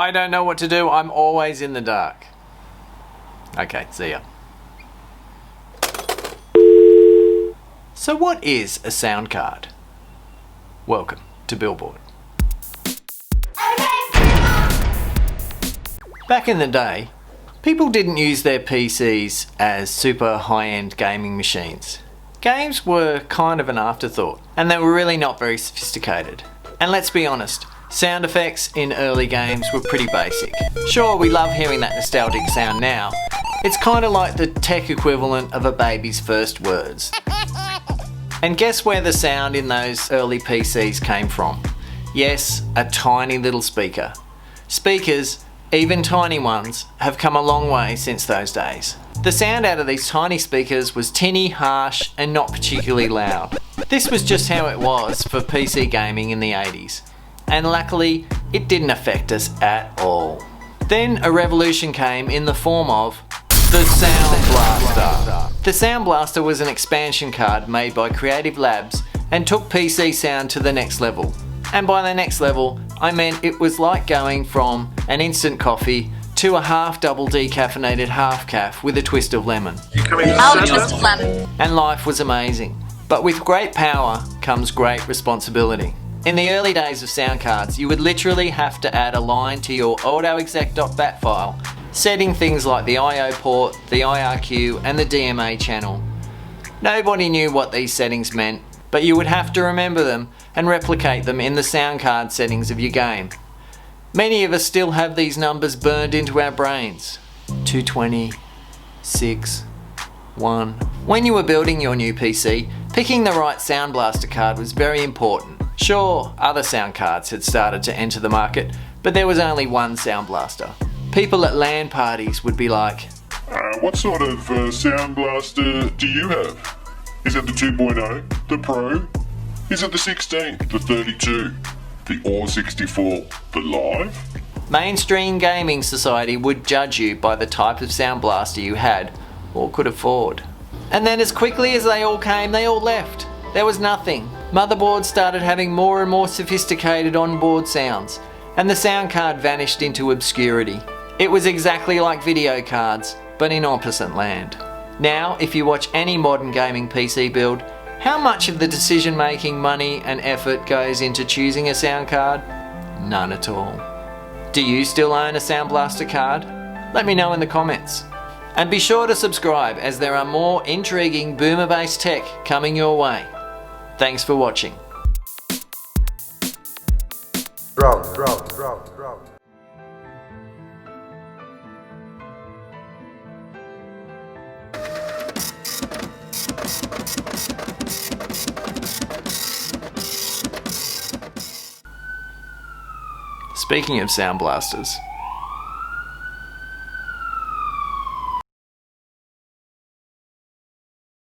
I don't know what to do. I'm always in the dark. Okay, see ya. So what is a sound card? Welcome to Billboard. Back in the day, people didn't use their PCs as super high-end gaming machines. Games were kind of an afterthought, and they were really not very sophisticated. And let's be honest, sound effects in early games were pretty basic. Sure, we love hearing that nostalgic sound now. It's kind of like the tech equivalent of a baby's first words. And guess where the sound in those early PCs came from? Yes, a tiny little speaker. Speakers, even tiny ones, have come a long way since those days. The sound out of these tiny speakers was tinny, harsh, and not particularly loud. This was just how it was for PC gaming in the 80s. And luckily, it didn't affect us at all. Then a revolution came in the form of the Sound Blaster. The Sound Blaster was an expansion card made by Creative Labs and took PC sound to the next level. And by the next level, I meant it was like going from an instant coffee to a half double decaffeinated half calf with a twist of lemon. And life was amazing. But with great power comes great responsibility. In the early days of sound cards, you would literally have to add a line to your autoexec.bat file, setting things like the I/O port, the IRQ, and the DMA channel. Nobody knew what these settings meant, but you would have to remember them and replicate them in the sound card settings of your game. Many of us still have these numbers burned into our brains. 220, 6, 1. When you were building your new PC, picking the right Sound Blaster card was very important. Sure, other sound cards had started to enter the market, but there was only one Sound Blaster. People at LAN parties would be like, what sort of Sound Blaster do you have? Is it the 2.0, the Pro? Is it the 16, the 32, the OR 64, the Live? Mainstream gaming society would judge you by the type of Sound Blaster you had or could afford. And then as quickly as they all came, they all left. There was nothing. Motherboards started having more and more sophisticated onboard sounds, and the sound card vanished into obscurity. It was exactly like video cards, but in opposite land. Now, if you watch any modern gaming PC build, how much of the decision making, money and effort goes into choosing a sound card? None at all. Do you still own a Sound Blaster card? Let me know in the comments. And be sure to subscribe, as there are more intriguing boomer based tech coming your way. Thanks for watching. Drop. Speaking of Sound Blasters,